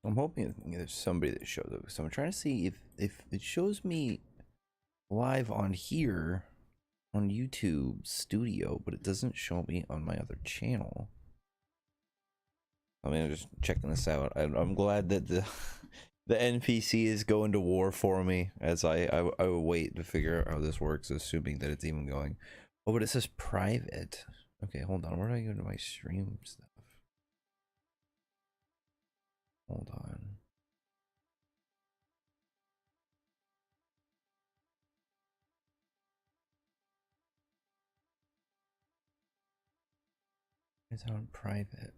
I'm hoping there's somebody that shows up. So I'm trying to see if it shows me live on here on YouTube Studio, but it doesn't show me on my other channel. I mean, I'm just checking this out. I'm glad that the the NPC is going to war for me as I wait to figure out how this works, assuming that it's even going. Oh, but it says private. Okay, hold on. Where do I go to my stream stuff? Hold on. It's on private.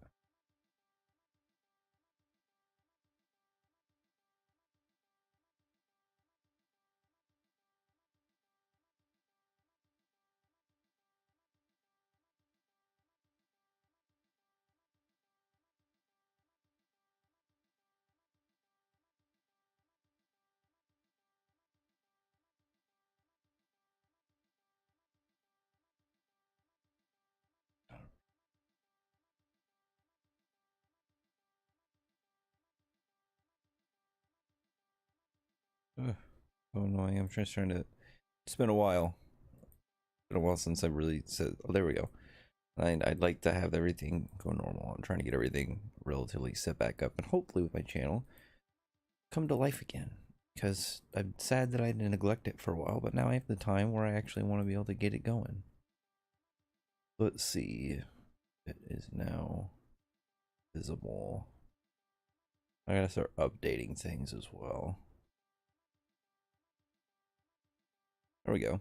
Ugh, so annoying. I'm just trying to. It's been a while. Been a while since I really said. Oh, there we go. I'd like to have everything go normal. I'm trying to get everything relatively set back up, and hopefully with my channel come to life again. Because I'm sad that I didn't neglect it for a while, but now I have the time where I actually want to be able to get it going. Let's see. It is now visible. I gotta start updating things as well. There we go.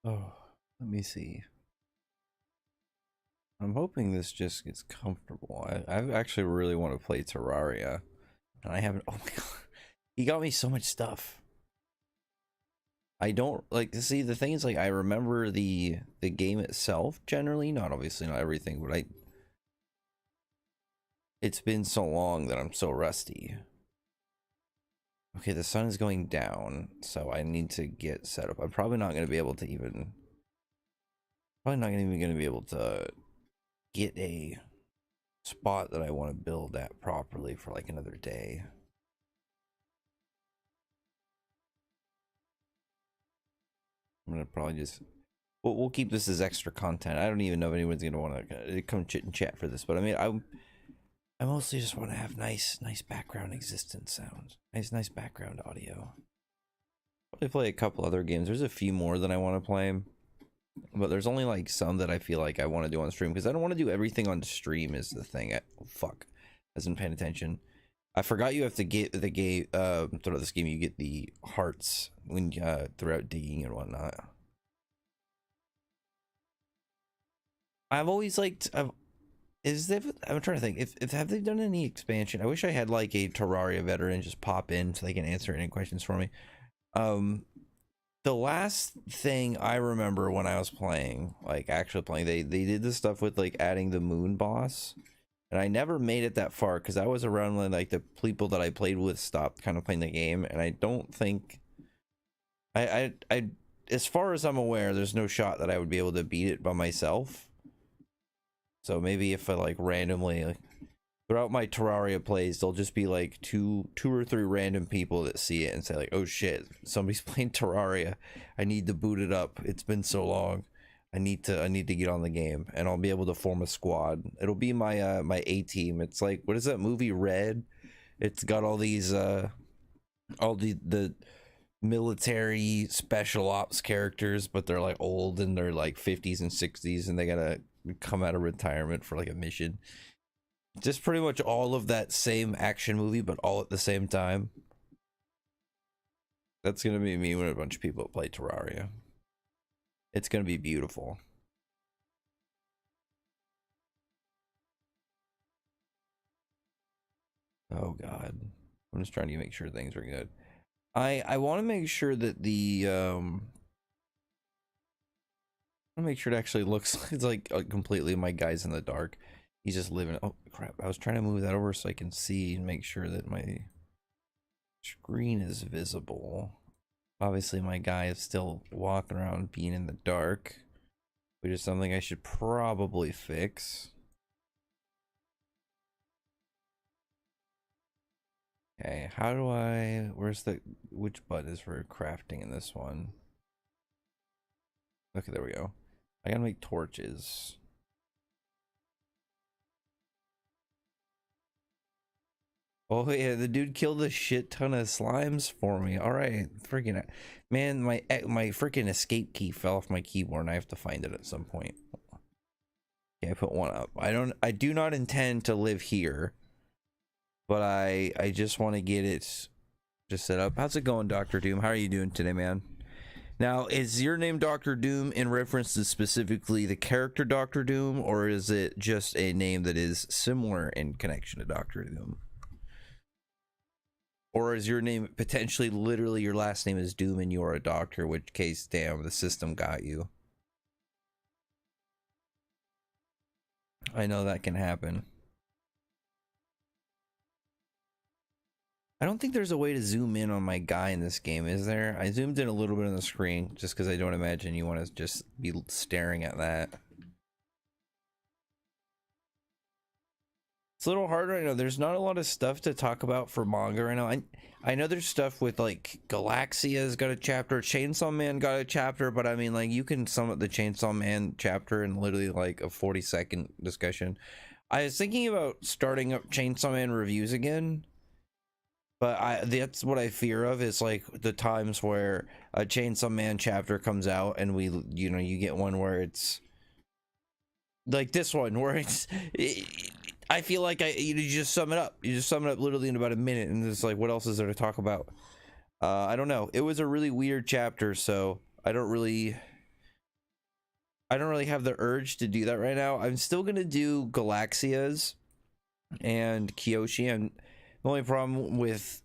Oh, let me see. I'm hoping this just gets comfortable. I actually really want to play Terraria, and I haven't. Oh my god, he got me so much stuff. I don't like to see the thing is like I remember the game itself generally, not obviously not everything, but it's been so long that I'm so rusty. Okay, the sun is going down, so I need to get set up. I'm probably not going to be able to even. Probably not even going to be able to get a spot that I want to build at properly for like another day. I'm gonna probably just we'll keep this as extra content. I don't even know if anyone's gonna want to come chit and chat for this, but I mean I mostly just want to have nice background existence sounds, nice background audio. Probably play a couple other games. There's a few more that I want to play, but there's only like some that I feel like I want to do on stream because I don't want to do everything on stream. Is the thing. Oh, fuck, I wasn't paying attention. I forgot you have to get the game. Throughout this game, you get the hearts when throughout digging and whatnot. I've always liked. I'm trying to think if have they done any expansion. I wish I had like a Terraria veteran just pop in so they can answer any questions for me. The last thing I remember when I was playing, like actually playing, they did this stuff with like adding the moon boss. And I never made it that far because I was around when like the people that I played with stopped kind of playing the game, and I don't think I as far as I'm aware, there's no shot that I would be able to beat it by myself. So maybe if I like randomly like throughout my Terraria plays, there'll just be like two or three random people that see it and say like, "Oh shit, somebody's playing Terraria. I need to boot it up. It's been so long." I need to get on the game, and I'll be able to form a squad. It'll be my my A team. It's like, what is that movie Red? It's got all these all the military special ops characters, but they're like old and they're like 50s and 60s, and they gotta come out of retirement for like a mission. Just pretty much all of that same action movie, but all at the same time. That's gonna be me when a bunch of people play Terraria. It's gonna be beautiful. Oh god. I'm just trying to make sure things are good. I want to make sure that the I want to make sure it actually looks it's like completely my guy's in the dark. He's just living. Oh crap, I was trying to move that over so I can see and make sure that my screen is visible. Obviously my guy is still walking around being in the dark, which is something I should probably fix. Okay, how do I, where's the, which button is for crafting in this one? Okay, there we go. I gotta make torches. Oh yeah, the dude killed a shit ton of slimes for me. All right, freaking man, my freaking escape key fell off my keyboard, and I have to find it at some point. Okay, I put one up. I do not intend to live here, but I just want to get it just set up. How's it going, Dr. Doom? How are you doing today, man? Now, is your name Dr. Doom in reference to specifically the character Dr. Doom, or is it just a name that is similar in connection to Dr. Doom? Or is your name potentially literally your last name is Doom and you're a doctor, which case, damn, the system got you. I know that can happen. I don't think there's a way to zoom in on my guy in this game, is there? I zoomed in a little bit on the screen just because I don't imagine you want to just be staring at that. It's a little hard right now. There's not a lot of stuff to talk about for manga right now. I know there's stuff with like Galaxia's got a chapter, Chainsaw Man got a chapter, but I mean, like, you can sum up the Chainsaw Man chapter in literally like a 40-second discussion. I was thinking about starting up Chainsaw Man reviews again, but that's what I fear of, is like the times where a Chainsaw Man chapter comes out and you get one where it's like this one where I feel like you just sum it up. You just sum it up literally in about a minute, and it's like, what else is there to talk about? I don't know. It was a really weird chapter, so I don't really have the urge to do that right now. I'm still gonna do Galaxia's and Kyoshi, and the only problem with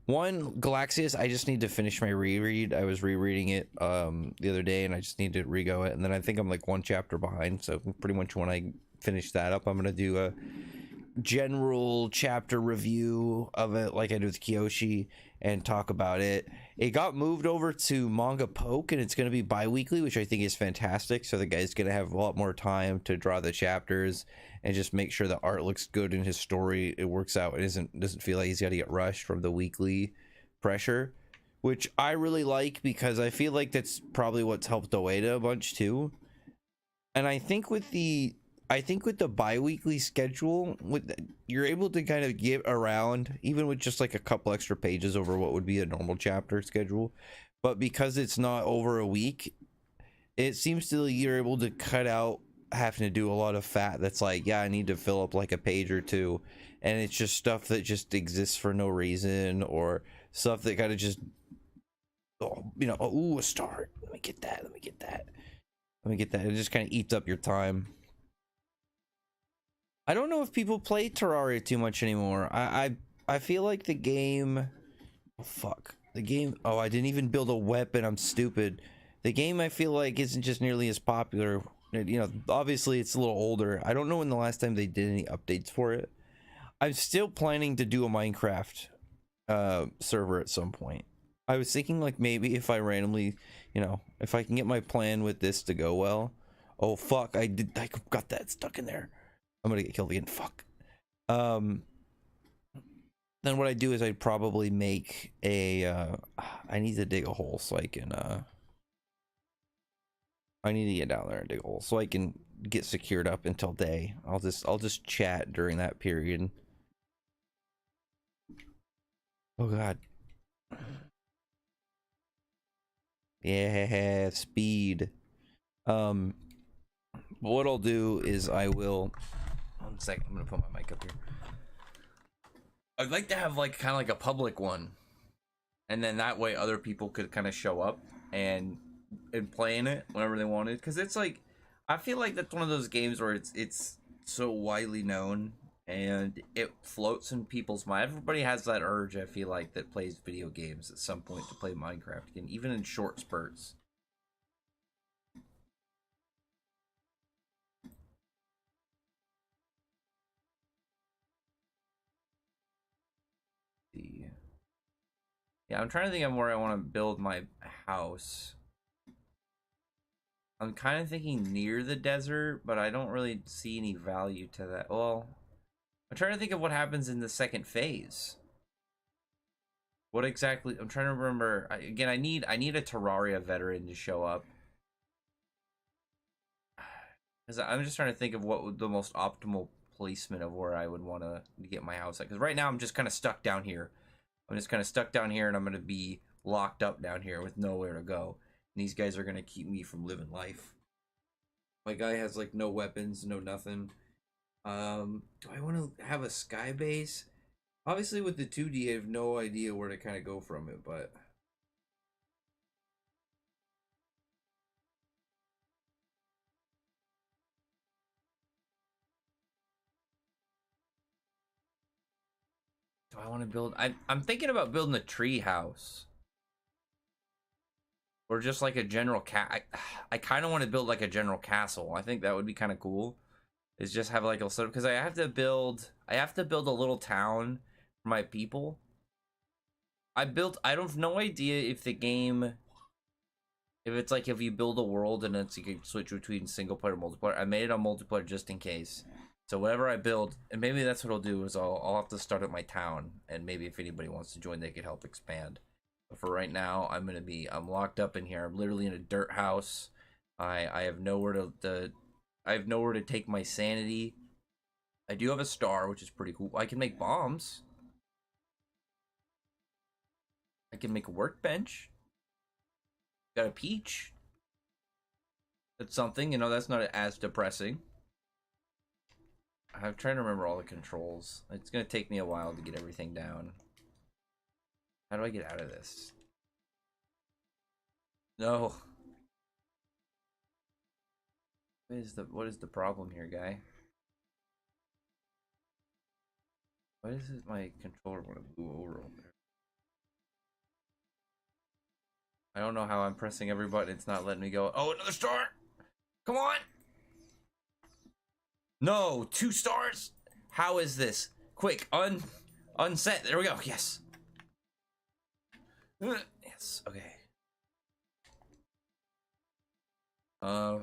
one Galaxia's, I just need to finish my reread. I was rereading it the other day, and I just need to re-go it, and then I think I'm like one chapter behind, so pretty much when I finish that up, I'm gonna do a general chapter review of it like I do with Kyoshi and talk about it. It got moved over to Manga Poke, and it's going to be bi-weekly, which I think is fantastic, so the guy's going to have a lot more time to draw the chapters and just make sure the art looks good in his story. It works out. It doesn't feel like he's got to get rushed from the weekly pressure, which I really like, because I feel like that's probably what's helped Oeda a bunch too. And I think with the bi-weekly schedule, you're able to kind of get around, even with just like a couple extra pages over what would be a normal chapter schedule. But because it's not over a week, it seems to you're able to cut out having to do a lot of fat that's like, yeah, I need to fill up like a page or two, and it's just stuff that just exists for no reason, or stuff that kind of just, ooh, a star, let me get that, it just kind of eats up your time. I don't know if people play Terraria too much anymore. I feel like the game, oh, I didn't even build a weapon, I'm stupid. The game, I feel like, isn't just nearly as popular. Obviously it's a little older. I don't know when the last time they did any updates for it. I'm still planning to do a Minecraft server at some point. I was thinking like maybe if I randomly, if I can get my plan with this to go well. Oh fuck, I got that stuck in there. I'm gonna get killed again. Fuck. Then what I do is I'd probably make a I need to dig a hole so I can I need to get down there and dig a hole so I can get secured up until day. I'll just chat during that period. Oh god. Yeah, speed. But what I'll do is I will. 1 second, I'm gonna put my mic up here. I'd like to have like kind of like a public one, and then that way other people could kind of show up and play in it whenever they wanted. Because it's like, I feel like that's one of those games where it's so widely known and it floats in people's mind. Everybody has that urge, I feel like, that plays video games at some point to play Minecraft again, even in short spurts. Yeah, I'm trying to think of where I want to build my house. I'm kind of thinking near the desert, but I don't really see any value to that. Well, I'm trying to think of what happens in the second phase. What exactly? I'm trying to remember. Again, I need a Terraria veteran to show up. Because I'm just trying to think of what would the most optimal placement of where I would want to get my house at. Because right now I'm just kind of stuck down here. I'm just kind of stuck down here, and I'm going to be locked up down here with nowhere to go. And these guys are going to keep me from living life. My guy has like no weapons, no nothing. Do I want to have a sky base? Obviously with the 2D I have no idea where to kind of go from it, but do I want to build I'm thinking about building a tree house. Or just like a general I kind of want to build like a general castle. I think that would be kind of cool. Is just have like a sort of, because I have to build a little town for my people. I don't have no idea if the game, if it's like if you build a world and it's you can switch between single player and multiplayer. I made it on multiplayer just in case. So whatever I build, and maybe that's what I'll do, is I'll have to start at my town, and maybe if anybody wants to join, they could help expand. But for right now, I'm locked up in here. I'm literally in a dirt house. I have nowhere to take my sanity. I do have a star, which is pretty cool. I can make bombs. I can make a workbench. Got a peach. That's something, that's not as depressing. I'm trying to remember all the controls. It's gonna take me a while to get everything down. How do I get out of this? No. What is the problem here, guy? Why does my controller want to move over there? I don't know how I'm pressing every button. It's not letting me go. Oh, another star! Come on! No, 2 stars? How is this? Quick, unset. There we go. Yes. Yes. Okay. I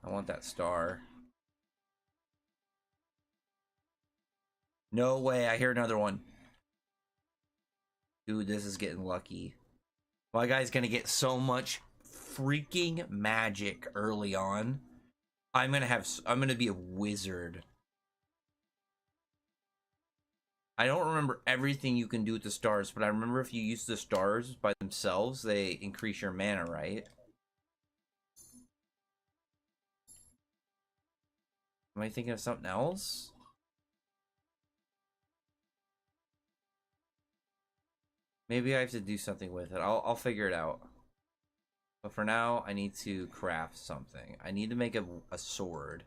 want that star. No way. I hear another one. Dude, this is getting lucky. My guy's gonna get so much freaking magic early on. I'm gonna be a wizard. I don't remember everything you can do with the stars, but I remember if you use the stars by themselves, they increase your mana, right? Am I thinking of something else? Maybe I have to do something with it. I'll figure it out. But for now, I need to craft something. I need to make a sword.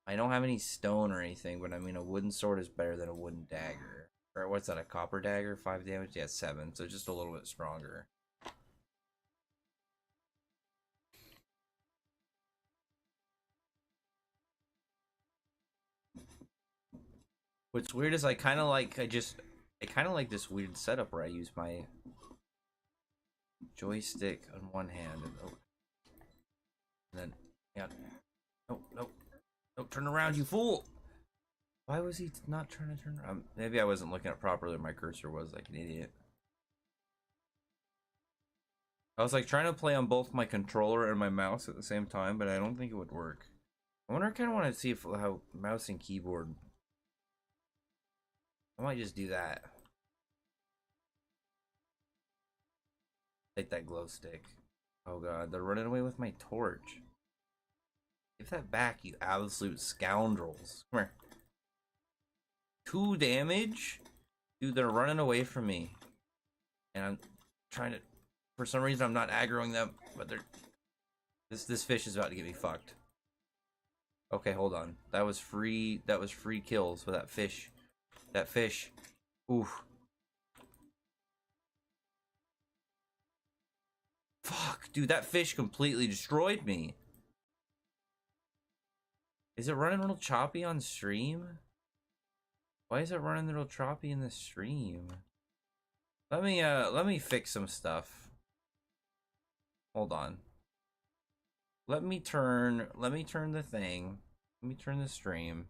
I don't have any stone or anything, but I mean, a wooden sword is better than a wooden dagger. Or what's that, a copper dagger? 5 damage? Yeah, 7. So just a little bit stronger. What's weird is I kind of like this weird setup where I use my joystick on one hand and then yeah, no, turn around, you fool! Why was he not trying to turn around? Maybe I wasn't looking at it properly. My cursor was like an idiot. I was like trying to play on both my controller and my mouse at the same time, but I don't think it would work. I wonder, I kind of want to see if how mouse and keyboard. I might just do that. Take that glow stick. Oh god, they're running away with my torch. Give that back, you absolute scoundrels. Come here. 2 damage? Dude, they're running away from me. And I'm trying to... For some reason, I'm not aggroing them, but they're... This fish is about to get me fucked. Okay, hold on. That was free kills for that fish. That fish. Oof. Fuck, dude, that fish completely destroyed me. Is it running a little choppy on stream? Why is it running a little choppy in the stream? Let me fix some stuff. Hold on. Let me turn the thing. Let me turn the stream.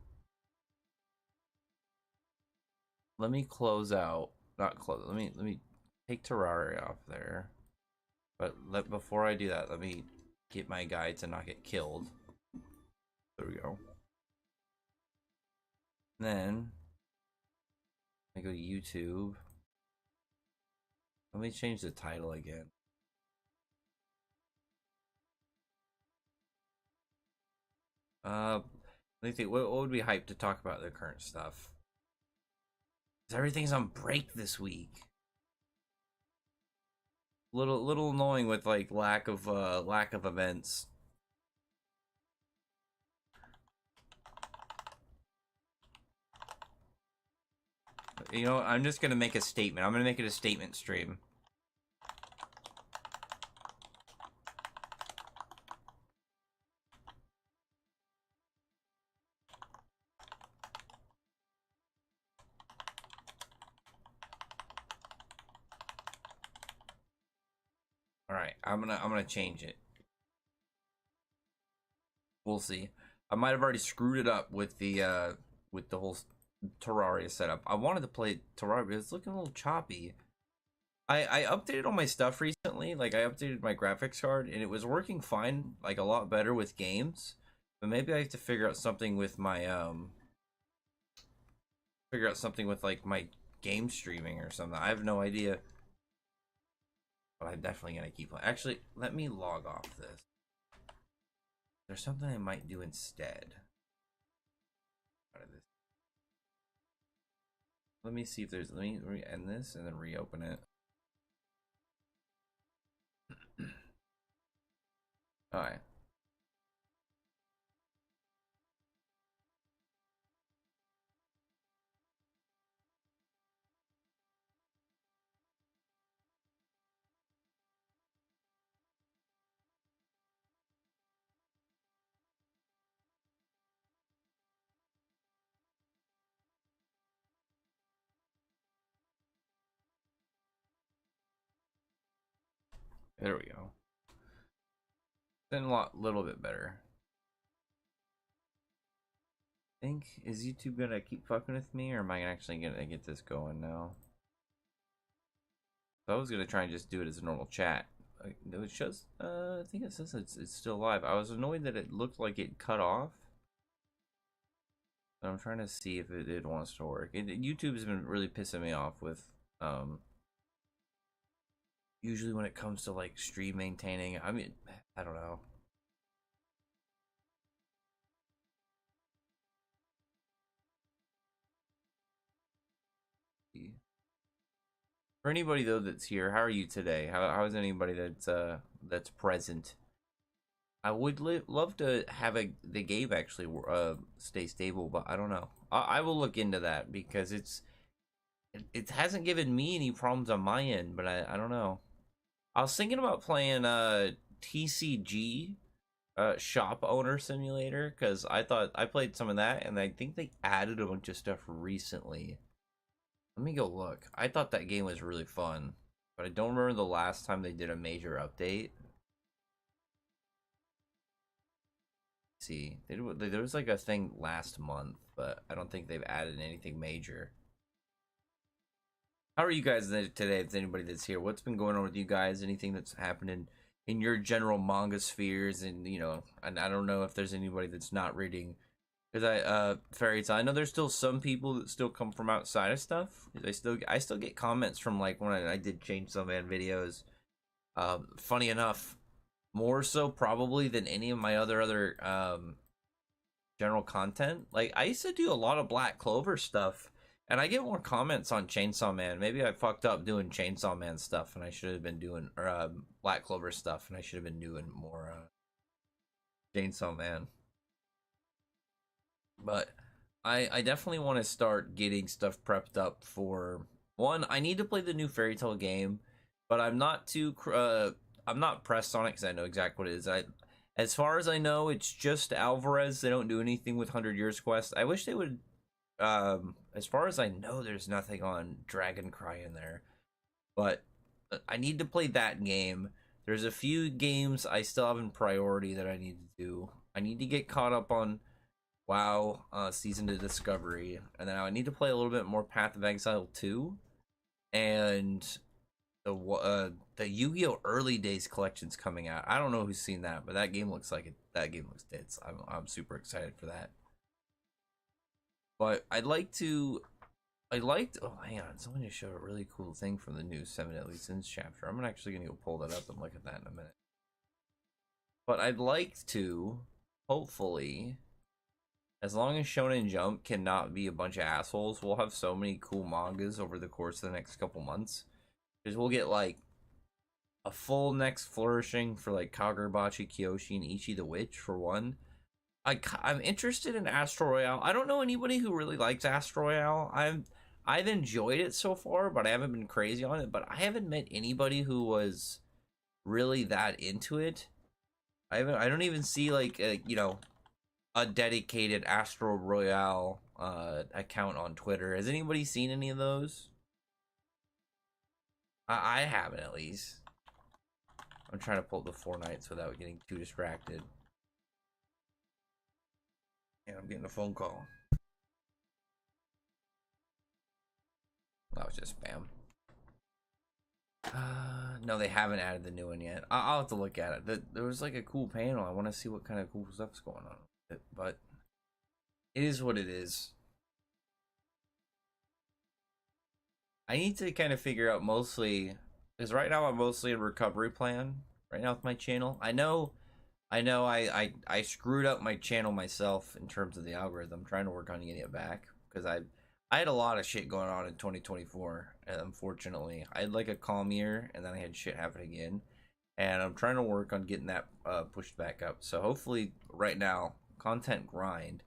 Let me close out. Not close. Let me take Terraria off there. But before I do that, let me get my guy to not get killed. There we go. Then I go to YouTube. Let me change the title again. Let me think. What would be hype to talk about the current stuff? Because everything's on break this week. Little annoying with like lack of events. You know, I'm just gonna make a statement. I'm gonna make it a statement stream. All right, I'm gonna change it. We'll see. I might have already screwed it up with the whole Terraria setup. I wanted to play Terraria, but it's looking a little choppy. I updated all my stuff recently. Like I updated my graphics card, and it was working fine, like a lot better with games. But maybe I have to figure out something with my like my game streaming or something. I have no idea. But I'm definitely gonna keep playing. Actually, let me log off this. There's something I might do instead. Out of this. Let me see if there's. Let me end this and then reopen it. All right. There we go. Then a little bit better. Is YouTube gonna keep fucking with me, or am I actually gonna get this going now? So I was gonna try and just do it as a normal chat. It shows. I think it says it's still live. I was annoyed that it looked like it cut off. But I'm trying to see if it wants to work. YouTube has been really pissing me off with usually when it comes to like stream maintaining. I mean, I don't know. For anybody though that's here, how are you today? How is anybody that's present? I would love to have the game actually stay stable, but I don't know. I will look into that because it hasn't given me any problems on my end, but I don't know. I was thinking about playing TCG Shop Owner Simulator because I thought I played some of that and I think they added a bunch of stuff recently. Let me go look. I thought that game was really fun, but I don't remember the last time they did a major update. Let's see, there was like a thing last month, but I don't think they've added anything major. How are you guys today? If anybody that's here, what's been going on with you guys? Anything that's happening in your general manga spheres? And and I don't know if there's anybody that's not reading. Because fairy tale. I know there's still some people that still come from outside of stuff. I still get comments from like when I did Chainsaw Man videos. Funny enough, more so probably than any of my other general content. Like I used to do a lot of Black Clover stuff, and I get more comments on Chainsaw Man. Maybe I fucked up doing Chainsaw Man stuff, and I should have been doing Black Clover stuff, and I should have been doing more Chainsaw Man. But I definitely want to start getting stuff prepped up for one. I need to play the new Fairy Tale game, but I'm not pressed on it because I know exactly what it is. As far as I know, it's just Alvarez. They don't do anything with 100 Years Quest. I wish they would. As far as I know, there's nothing on Dragon Cry in there, but I need to play that game. There's a few games I still have in priority that I need to do. I need to get caught up on WoW Season to Discovery, and then I need to play a little bit more Path of Exile 2, and the Yu-Gi-Oh! Early Days collection's coming out. I don't know who's seen that, but that game looks like it. That game looks dead. So I'm super excited for that. But oh, hang on, someone just showed a really cool thing from the new Seven Deadly Sins chapter. I'm actually gonna go pull that up and look at that in a minute. But I'd like to, hopefully, as long as Shonen Jump cannot be a bunch of assholes, we'll have so many cool mangas over the course of the next couple months. Because we'll get like a full next flourishing for like Kagurabachi, Kyoshi, and Ichi the Witch for one. I'm interested in Astro Royale. I don't know anybody who really likes Astro Royale. I've enjoyed it so far, but I haven't been crazy on it. But I haven't met anybody who was really that into it. I don't even see like a dedicated Astro Royale account on Twitter. Has anybody seen any of those? I haven't, at least. I'm trying to pull the 4 nights without getting too distracted. And I'm getting a phone call. That was just spam. No, they haven't added the new one yet. I'll have to look at it. There was like a cool panel. I want to see what kind of cool stuff's going on with it, but it is what it is. I need to kind of figure out mostly, because right now I'm mostly in recovery plan right now with my channel. I know I screwed up my channel myself in terms of the algorithm. I'm trying to work on getting it back because I had a lot of shit going on in 2024. And unfortunately, I had like a calm year, and then I had shit happen again. And I'm trying to work on getting that pushed back up. So hopefully, right now, content grind,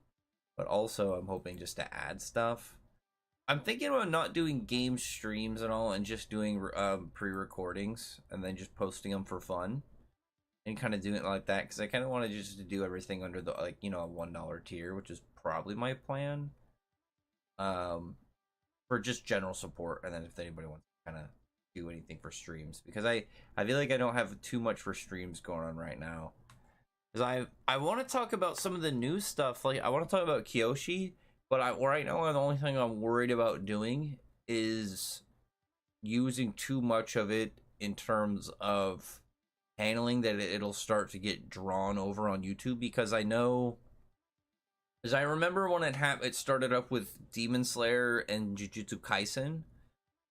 but also I'm hoping just to add stuff. I'm thinking about not doing game streams and all, and just doing pre-recordings and then just posting them for fun, and kind of doing it like that because I kind of want to just do everything under the a $1 tier, which is probably my plan. For just general support, and then if anybody wants to kind of do anything for streams, because I feel like I don't have too much for streams going on right now. Because I want to talk about some of the new stuff. Like I want to talk about Kyoshi, but right now the only thing I'm worried about doing is using too much of it in terms of handling that it'll start to get drawn over on YouTube, because I know, as I remember when it started up with Demon Slayer and Jujutsu Kaisen,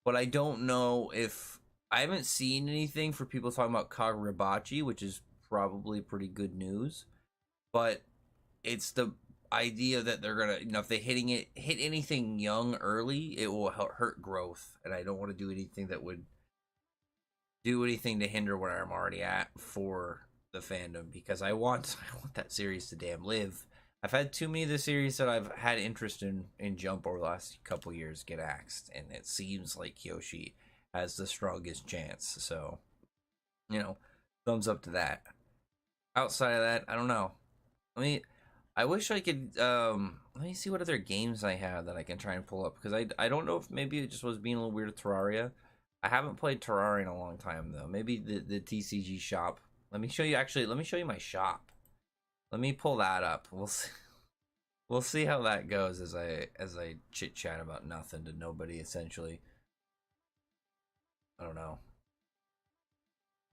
but I don't know if I haven't seen anything for people talking about Kagurabachi, which is probably pretty good news, but it's the idea that they're gonna, if they hit anything young early, it will hurt growth, and I don't want to do anything that would do anything to hinder where I'm already at for the fandom, because I want that series to damn live. I've had too many of the series that I've had interest in Jump over the last couple years get axed, and it seems like Kyoshi has the strongest chance. So, thumbs up to that. Outside of that, I don't know. I wish I could. Let me see what other games I have that I can try and pull up, because I don't know if maybe it just was being a little weird with Terraria. I haven't played Terraria in a long time though. Maybe the TCG shop. Let me show you. Actually, let me show you my shop. Let me pull that up. We'll see. We'll see how that goes as I chit chat about nothing to nobody, essentially. I don't know.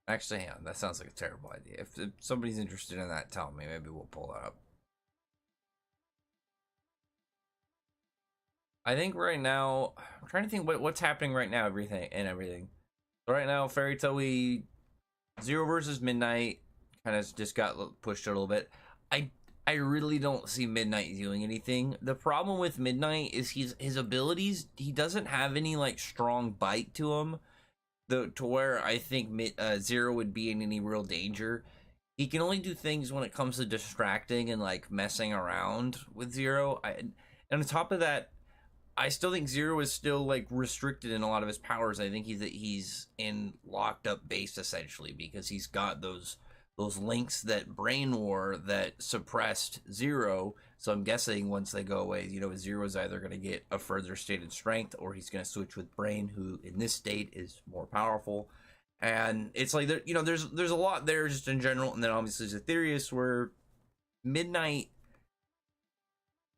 Actually, hang on. That sounds like a terrible idea. If somebody's interested in that, tell me. Maybe we'll pull that up. I think right now, I'm trying to think what's happening right now. Everything. So right now, Fairy Tail, Zero versus Midnight kind of just got pushed a little bit. I really don't see Midnight doing anything. The problem with Midnight is his abilities. He doesn't have any like strong bite to him, to where I think Zero would be in any real danger. He can only do things when it comes to distracting and like messing around with Zero. And on top of that, I still think Zero is still like restricted in a lot of his powers. I think he's in locked up base essentially because he's got those links that Brain wore that suppressed Zero. So I'm guessing once they go away, Zero is either going to get a further stated strength or he's going to switch with Brain, who in this state is more powerful. And it's like there's a lot there just in general, and then obviously there's Aetherius where Midnight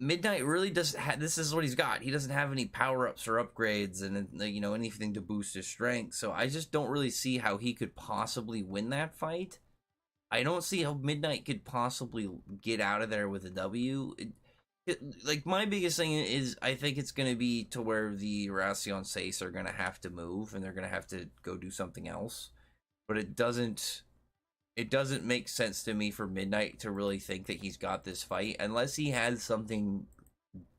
really doesn't have, this is what he's got. He doesn't have any power-ups or upgrades and anything to boost his strength. So I just don't really see how he could possibly win that fight. I don't see how Midnight could possibly get out of there with a W. Like, my biggest thing is I think it's going to be to where the Racion Sace are going to have to move and they're going to have to go do something else. But it doesn't make sense to me for Midnight to really think that he's got this fight unless he has something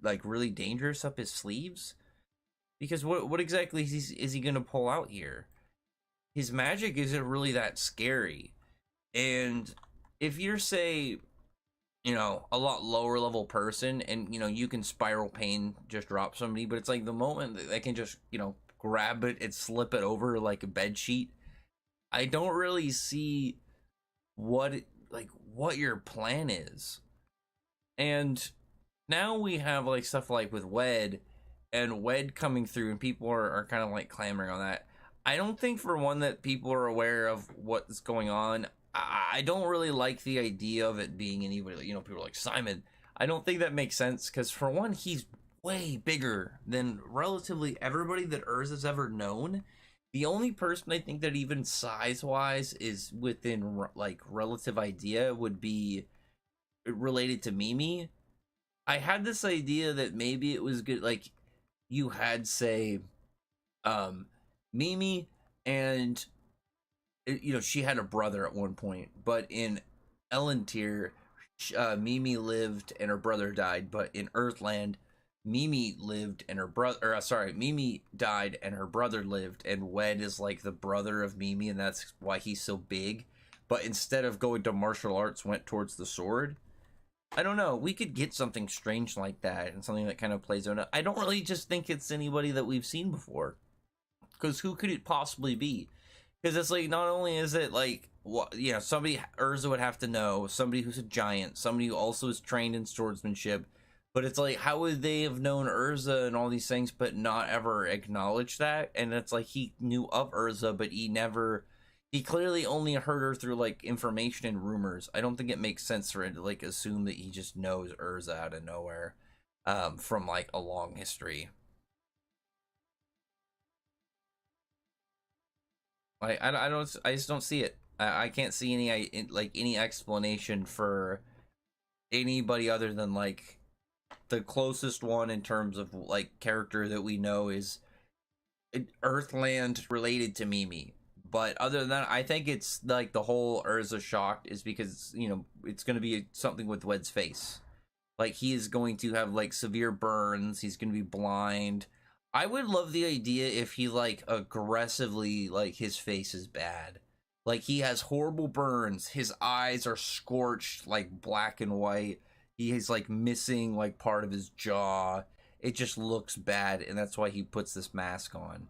like really dangerous up his sleeves. Because what exactly is he going to pull out here? His magic isn't really that scary. And if you're, say, a lot lower level person and, you can Spiral Pain just drop somebody, but it's like the moment that they can just, grab it and slip it over like a bed sheet, I don't really see what your plan is. And now we have like stuff like with Wed coming through, and people are kind of like clamoring on that. I don't think for one that people are aware of what's going on. I don't really like the idea of it being anybody, people are like Simon. I don't think that makes sense because for one, he's way bigger than relatively everybody that Urza's ever known. The only person I think that even size-wise is within, like, relative idea would be related to Mimi. I had this idea that maybe it was good, like, you had, say, Mimi, and, she had a brother at one point, but in Elentier, Mimi lived and her brother died, but in Earthland, Mimi lived and her brother, Mimi died and her brother lived, and Wed is like the brother of Mimi, and that's why he's so big. But instead of going to martial arts, went towards the sword. I don't know. We could get something strange like that, and something that kind of plays on it. I don't really just think it's anybody that we've seen before, because who could it possibly be? Because it's like, not only is it like, somebody Urza would have to know, somebody who's a giant, somebody who also is trained in swordsmanship. But it's like, how would they have known Urza and all these things, but not ever acknowledge that? And it's like, he knew of Urza, but he clearly only heard her through, like, information and rumors. I don't think it makes sense for him to, like, assume that he just knows Urza out of nowhere, from, like, a long history. Like, I just don't see it. I can't see any explanation for anybody other than, like, the closest one in terms of like character that we know is Earthland related to Mimi. But other than that, I think it's like the whole Urza shocked is because, it's going to be something with Wed's face. Like, he is going to have like severe burns. He's going to be blind. I would love the idea if he like aggressively, like, his face is bad. Like, he has horrible burns. His eyes are scorched, like black and white. He's like missing like part of his jaw. It just looks bad, and that's why he puts this mask on.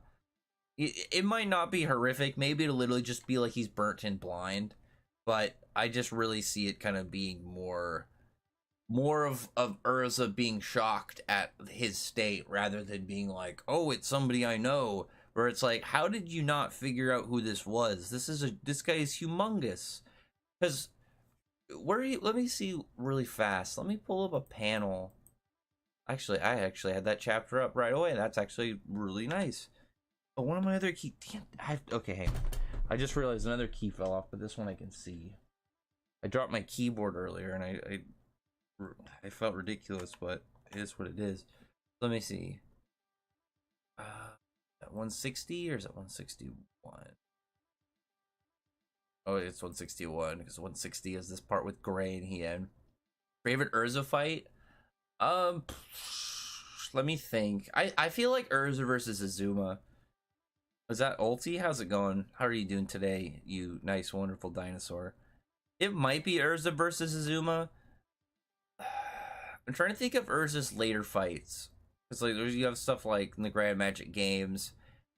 It might not be horrific. Maybe it'll literally just be like he's burnt and blind. But I just really see it kind of being more of Urza being shocked at his state rather than being like, oh, it's somebody I know. Where it's like, how did you not figure out who this was? This guy is humongous. Because let me see really fast. Let me pull up a panel. Actually, I had that chapter up right away. That's actually really nice. Oh, one of my other key. Damn, okay, hey. I just realized another key fell off, but this one I can see. I dropped my keyboard earlier, and I felt ridiculous, but it is what it is. Let me see. At 160 or is it 161? Oh, it's 161 because 160 is this part with Gray and Hien. Favorite Urza fight? Um, Let me think. I feel like Urza versus Azuma. Is that ulti? How's it going? How are you doing today, you nice, wonderful dinosaur? It might be Urza versus Azuma. I'm trying to think of Urza's later fights. It's like you have stuff like in the Grand Magic Games.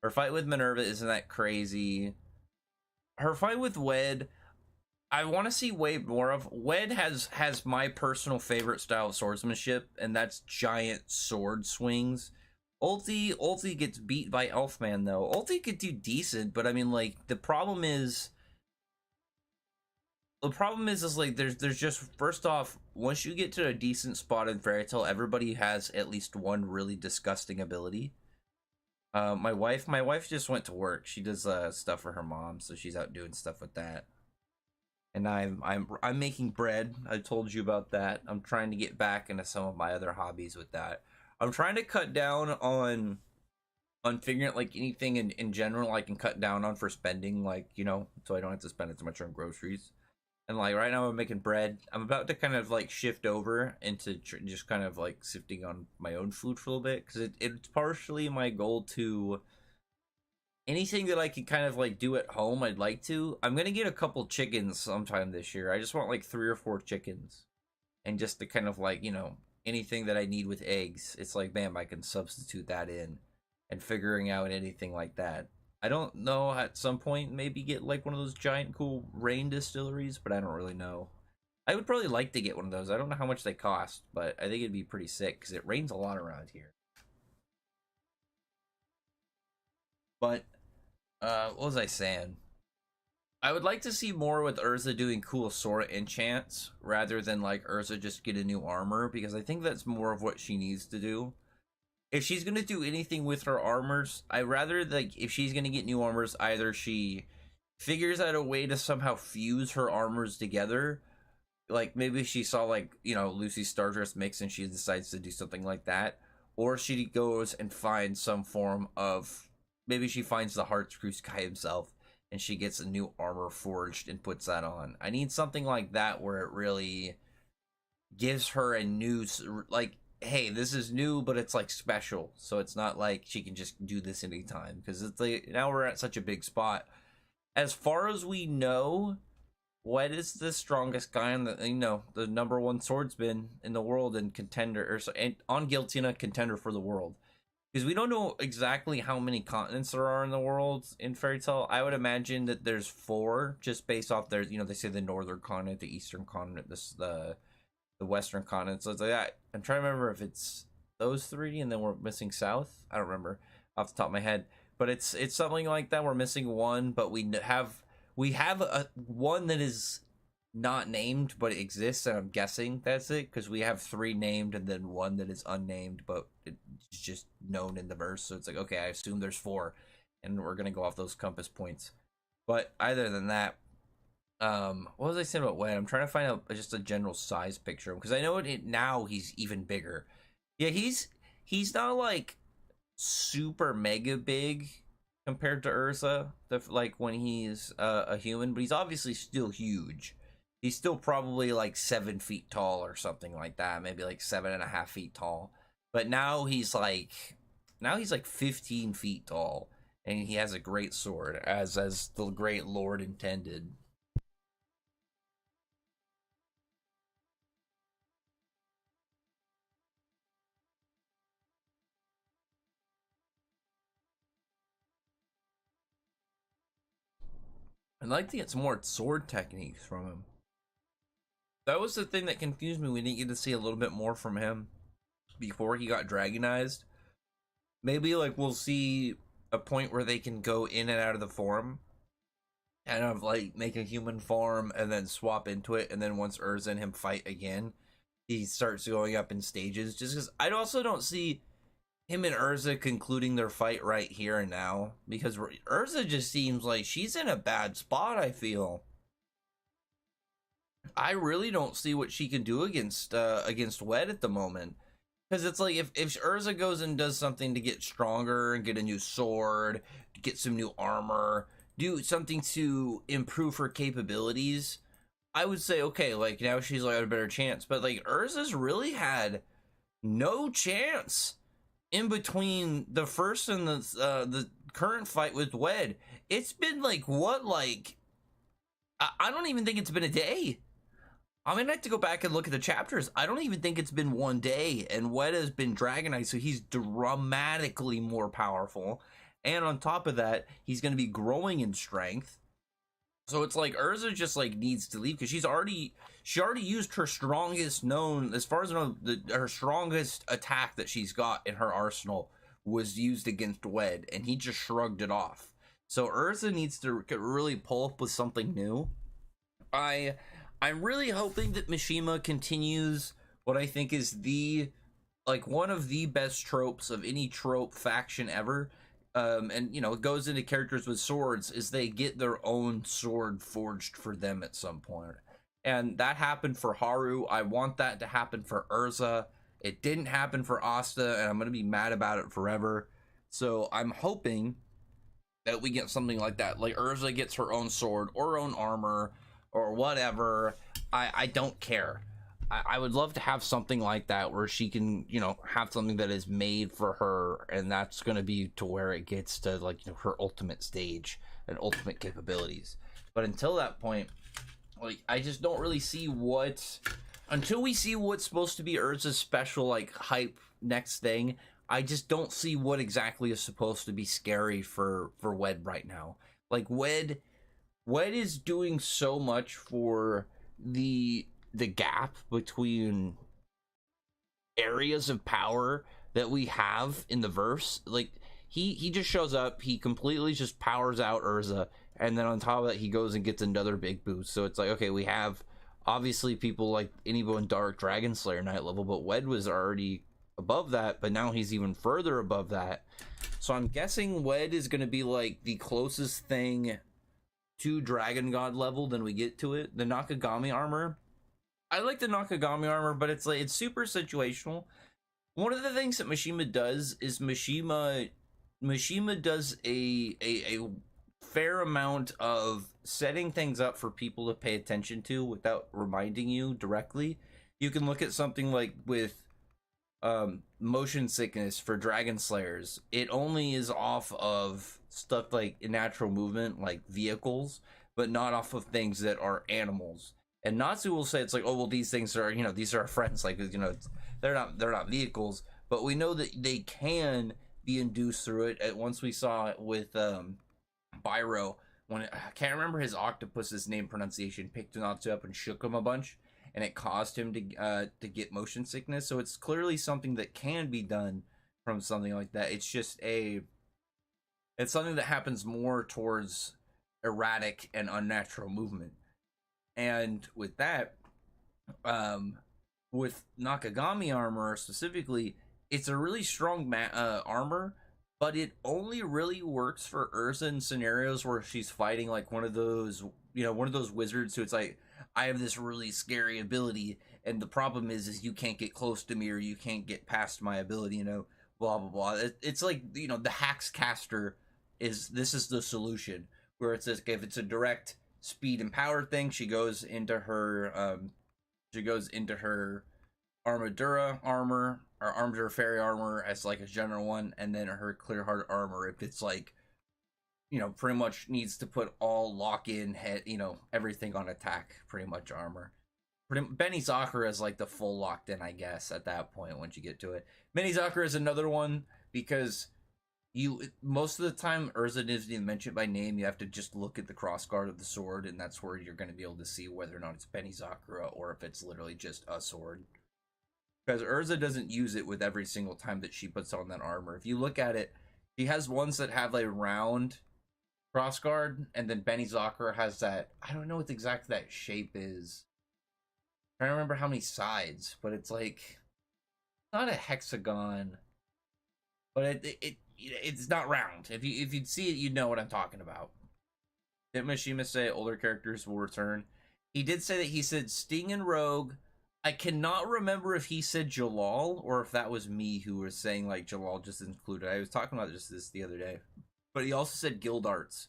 Her fight with Minerva isn't that crazy. Her fight with Wed, I want to see way more of. Wed has my personal favorite style of swordsmanship, and that's giant sword swings. Ulti gets beat by Elfman though. Ulti could do decent, but I mean, like, the problem is like there's just, first off, once you get to a decent spot in Fairy Tail, everybody has at least one really disgusting ability. My wife just went to work. She does stuff for her mom, so she's out doing stuff with that. And I'm making bread. I told you about that. I'm trying to get back into some of my other hobbies with that. I'm trying to cut down on figuring out like anything in general I can cut down on for spending, like, you know, so I don't have to spend as much on groceries. And like right now I'm making bread. I'm about to kind of like shift over into just kind of like sifting on my own food for a little bit, because it's partially my goal to anything that I can kind of like do at home. I'd like to. I'm gonna get a couple chickens sometime this year. I just want like 3 or 4 chickens, and just to kind of like, you know, anything that I need with eggs, it's like, bam, I can substitute that in, and figuring out anything like that. I don't know, at some point maybe get like one of those giant cool rain distilleries, but I don't really know. I would probably like to get one of those. I don't know how much they cost, but I think it'd be pretty sick because it rains a lot around here. But what was I saying? I would like to see more with Urza doing cool Sora enchants rather than like Urza just get a new armor, because I think that's more of what she needs to do. If she's gonna do anything with her armors, I rather, like, if she's gonna get new armors, either she figures out a way to somehow fuse her armors together. Like maybe she saw, like, you know, Lucy's Stardust mix and she decides to do something like that, or she goes and finds some form of, maybe she finds the Heart Screw Sky himself and she gets a new armor forged and puts that on. I need something like that where it really gives her a new, like, hey, this is new, but it's like special, so it's not like she can just do this anytime, because it's like now we're at such a big spot. As far as we know, Wed is the strongest guy in the, you know, the #1 swordsman in the world and contender, or so, and on Giltina contender for the world. Because we don't know exactly how many continents there are in the world in Fairy Tail. I would imagine that there's 4, just based off their, you know, they say the northern continent, the eastern continent, the western continent. So it's like, I'm trying to remember if it's those 3 and then we're missing south. I don't remember off the top of my head, but it's something like that. We're missing 1, but we have a one that is not named but it exists, and I'm guessing that's it, because we have 3 named and then 1 that is unnamed but it's just known in the verse. So it's like, okay, I assume there's 4, and we're gonna go off those compass points. But other than that, what was I saying about Wed? I'm trying to find out just a general size picture, because I know now he's even bigger. Yeah, he's not like super mega big compared to Urza, like when he's a human, but he's obviously still huge. He's still probably like 7 feet tall or something like that, maybe like 7.5 feet tall. But now he's like 15 feet tall, and he has a great sword, as the great Lord intended. I'd like to get some more sword techniques from him. That was the thing that confused me. We didn't get to see a little bit more from him before he got dragonized. Maybe like we'll see a point where they can go in and out of the form, kind of like make a human form and then swap into it, and then once Urza and him fight again, he starts going up in stages. Just because I also don't see him and Urza concluding their fight right here and now, because Urza just seems like she's in a bad spot. I really don't see what she can do against Wed at the moment. Because it's like if Urza goes and does something to get stronger and get a new sword, get some new armor, do something to improve her capabilities, I would say okay, like now she's like a better chance. But like Urza's really had no chance in between the first and the current fight with Wed. It's been like what, like I don't even think it's been a day. I'm gonna have to go back and look at the chapters. I don't even think it's been one day, and Wed has been Dragonite, so he's dramatically more powerful. And on top of that, he's gonna be growing in strength. So it's like Urza just like needs to leave because she already used her strongest known, as far as I know, her strongest attack that she's got in her arsenal was used against Wed, and he just shrugged it off. So Urza needs to really pull up with something new. I'm really hoping that Mishima continues what I think is one of the best tropes of any trope faction ever. And you know, it goes into characters with swords is they get their own sword forged for them at some point. And that happened for Haru. I want that to happen for Urza. It didn't happen for Asta, and I'm going to be mad about it forever. So I'm hoping that we get something like that. Like Urza gets her own sword or own armor or whatever. I don't care. I would love to have something like that where she can, you know, have something that is made for her, and that's going to be to where it gets to, like, you know, her ultimate stage and ultimate capabilities. But until that point, like, I just don't really see until we see what's supposed to be Urza's special, like, hype next thing, I just don't see what exactly is supposed to be scary for Wed right now. Like, Wed is doing so much for the gap between areas of power that we have in the verse. Like he just shows up, he completely just powers out Urza, and then on top of that he goes and gets another big boost. So it's like, okay, we have obviously people like Inibo and Dark, Dragon Slayer night level, but Wed was already above that, but now he's even further above that. So I'm guessing Wed is going to be like the closest thing to Dragon God level than we get to it. The Nakagami armor, I like the Nakagami armor, but it's like it's super situational. One of the things that Mishima does is Mishima does a fair amount of setting things up for people to pay attention to without reminding you directly. You can look at something like with motion sickness for Dragon Slayers. It only is off of stuff like natural movement, like vehicles, but not off of things that are animals. And Natsu will say it's like, oh well, these things are, you know, these are our friends, like, you know, they're not vehicles, but we know that they can be induced through it. At once we saw it with Byro, when I can't remember his octopus's name pronunciation, picked Natsu up and shook him a bunch, and it caused him to get motion sickness. So it's clearly something that can be done from something like that. It's just it's something that happens more towards erratic and unnatural movement. And with that, with Nakagami armor specifically, it's a really strong armor, but it only really works for Urza in scenarios where she's fighting like one of those wizards who it's like, I have this really scary ability, and the problem is you can't get close to me or you can't get past my ability, you know, blah blah blah. It's like, you know, the Hax caster is the solution, where it's like, if it's a direct speed and power thing, she goes into her Armadura armor or Armadura Fairy armor as like a general one, and then her Clear Heart armor if it's like, you know, pretty much needs to put all lock in head, you know, everything on attack pretty much armor. Benny Zakura is like the full locked in, I guess, at that point once you get to it. Benny Zakura is another one because most of the time Urza isn't even mentioned by name. You have to just look at the crossguard of the sword, and that's where you're going to be able to see whether or not it's Benny Zakura or if it's literally just a sword. Because Urza doesn't use it with every single time that she puts on that armor. If you look at it, she has ones that have like round crossguard, and then Benny Zakura has that, I don't know what exactly that shape is. I don't remember how many sides, but it's like not a hexagon. but it's not round. If you'd see it, you'd know what I'm talking about. Did Mishima say older characters will return? He did say that he said Sting and Rogue. I cannot remember if he said Jalal or if that was me who was saying like Jalal just included. I was talking about just this the other day. But he also said Guild Arts.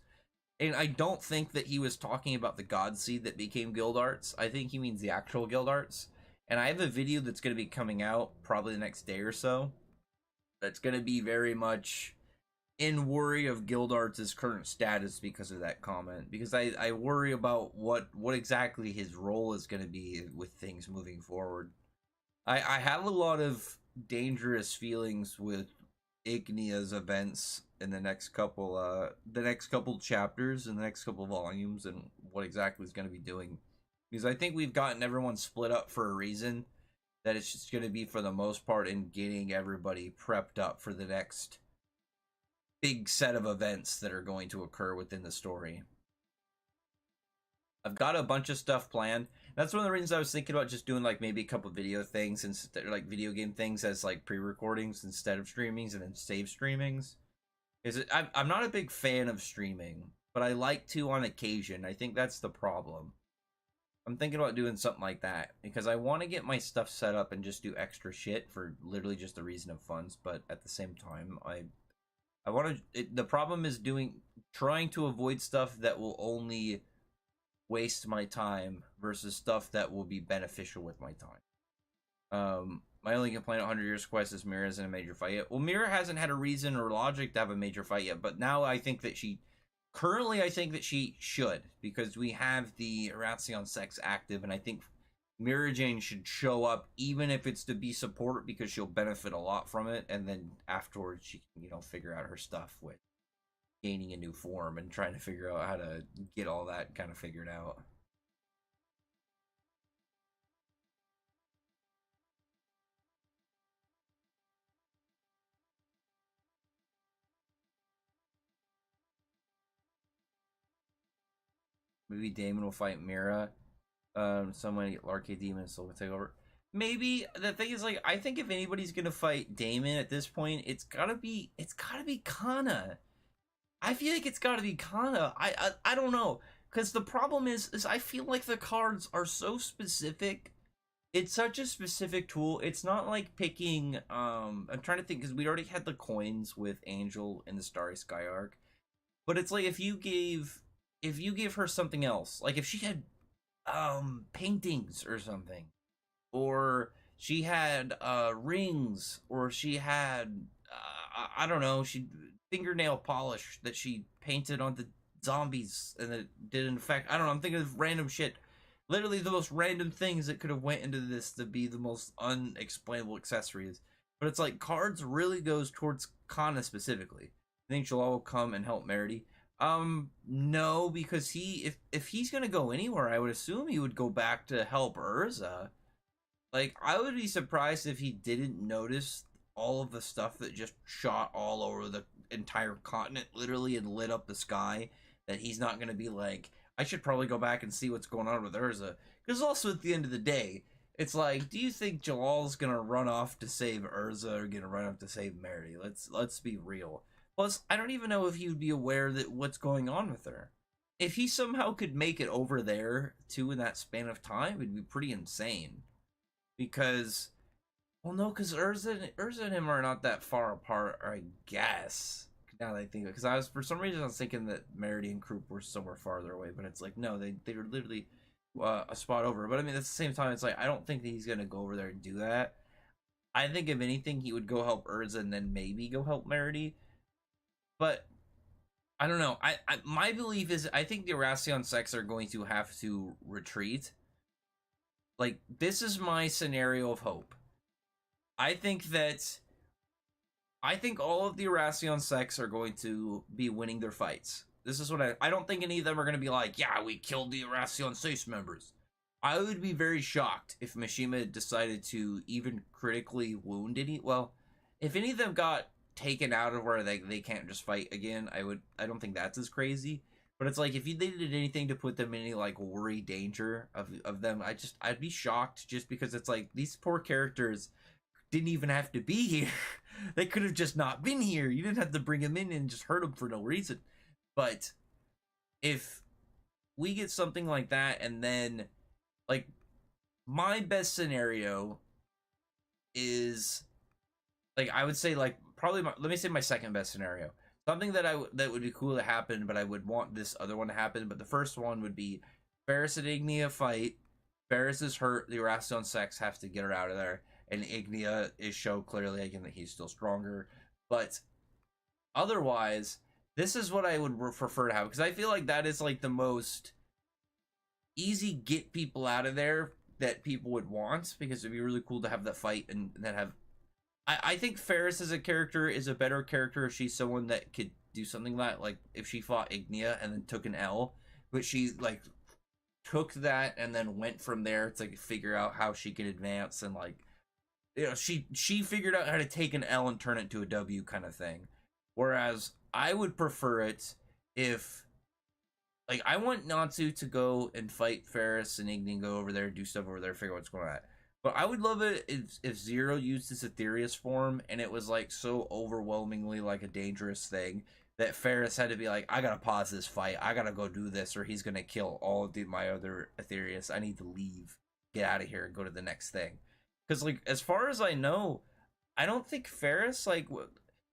And I don't think that he was talking about the God Seed that became Guild Arts. I think he means the actual Guild Arts. And I have a video that's going to be coming out probably the next day or so. That's going to be very much in worry of Guild Arts' current status because of that comment. Because I worry about what exactly his role is going to be with things moving forward. I have a lot of dangerous feelings with Ignia's events in the next couple chapters and the next couple volumes and what exactly is going to be doing. Because I think we've gotten everyone split up for a reason. That it's just going to be for the most part in getting everybody prepped up for the next big set of events that are going to occur within the story. I've got a bunch of stuff planned. That's one of the reasons I was thinking about just doing like maybe a couple video things instead, like video game things as like pre-recordings instead of streamings and then save streamings. Is I'm not a big fan of streaming, but I like to on occasion. I think that's the problem. I'm thinking about doing something like that because I want to get my stuff set up and just do extra shit for literally just the reason of funds. But at the same time, I want to. The problem is trying to avoid stuff that will only waste my time versus stuff that will be beneficial with my time. My only complaint at 100 Years Quest is Mira isn't a major fight yet. Well, Mira hasn't had a reason or logic to have a major fight yet, but now I think that she. Currently, I think that she should because we have the Erasion sex active, and I think Mira Jane should show up even if it's to be support because she'll benefit a lot from it, and then afterwards she can figure out her stuff with gaining a new form and trying to figure out how to get all that kind of figured out. Maybe Damon will fight Mira. Someone Arcade Demon still will take over. Maybe the thing is like I think if anybody's gonna fight Damon at this point, it's gotta be Kana. I feel like it's gotta be Kana. I don't know because the problem is I feel like the cards are so specific. It's such a specific tool. It's not like picking. I'm trying to think because we already had the coins with Angel in the Starry Sky arc, but it's like if you gave her something else, like if she had paintings or something, or she had rings, or she had I don't know, she fingernail polish that she painted on the zombies and it did an effect. I don't know. I'm thinking of random shit. Literally the most random things that could have went into this to be the most unexplainable accessories. But it's like cards really goes towards Kana specifically. I think Jalal will come and help Merity. No, because if he's gonna go anywhere, I would assume he would go back to help Urza. Like, I would be surprised if he didn't notice all of the stuff that just shot all over the entire continent, literally, and lit up the sky. That he's not going to be like, I should probably go back and see what's going on with Urza. Because also, at the end of the day, it's like, do you think Jalal's going to run off to save Urza or going to run off to save Mary? Let's be real. Plus, I don't even know if he would be aware that what's going on with her. If he somehow could make it over there, too, in that span of time, it'd be pretty insane because well no because Urza and him are not that far apart, I guess, now that I think of it, because I was for some reason I was thinking that Merity and Krupp were somewhere farther away, but it's like no, they were literally a spot over. But I mean at the same time it's like I don't think that he's gonna go over there and do that. I think if anything he would go help Urza and then maybe go help Merity. But I don't know. My belief is I think the Erasion sects are going to have to retreat. Like, this is my scenario of hope. I think that I think all of the Erasion sects are going to be winning their fights. This is what I don't think any of them are going to be like, yeah, we killed the Erasion Seis members. I would be very shocked if Mishima decided to even critically wound any. Well, if any of them got taken out of where they can't just fight again, I don't think that's as crazy. But it's like if they did anything to put them in any like worry danger of them, I'd be shocked just because it's like these poor characters didn't even have to be here. They could have just not been here. You didn't have to bring him in and just hurt him for no reason. But if we get something like that, and then like my best scenario is like I would say like probably let me say my second best scenario. Something that that would be cool to happen, but I would want this other one to happen. But the first one would be Ferris and Ignia fight. Ferris is hurt. The Erastian Sex have to get her out of there, and Ignia is shown clearly again that he's still stronger. But otherwise, this is what I would prefer to have, because I feel like that is like the most easy get people out of there that people would want, because it'd be really cool to have that fight and then have. I think Ferris as a character is a better character if she's someone that could do something like if she fought Ignia and then took an L, but she like took that and then went from there to like figure out how she could advance, and like she figured out how to take an L and turn it to a W kind of thing. Whereas I would prefer it if like I want Natsu to go and fight Ferris and Igni, go over there, do stuff over there, figure out what's going on. But I would love it if Zero used his Aetherius form and it was like so overwhelmingly like a dangerous thing that Ferris had to be like, I gotta pause this fight, I gotta go do this, or he's gonna kill all of my other Aetherius. I need to leave, get out of here, and go to the next thing. Because like as far as I know, I don't think Ferris like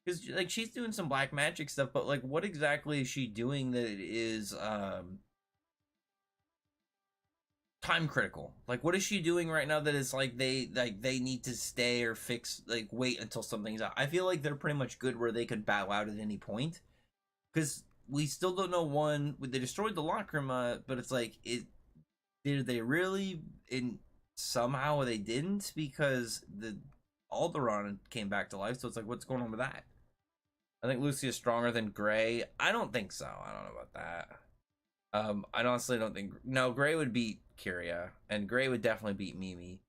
because like she's doing some black magic stuff, but like what exactly is she doing that is time critical? Like what is she doing right now that is like they need to stay or fix, like wait until something's out? I feel like they're pretty much good where they could bow out at any point, because we still don't know one. They destroyed the Lacrima, but it's like did they really? In somehow they didn't, because the Alderaan came back to life, so it's like what's going on with that? I think Lucy is stronger than Gray. I don't think so. I don't know about that. I honestly don't think. No, Gray would beat Kyria, and Gray would definitely beat Mimi.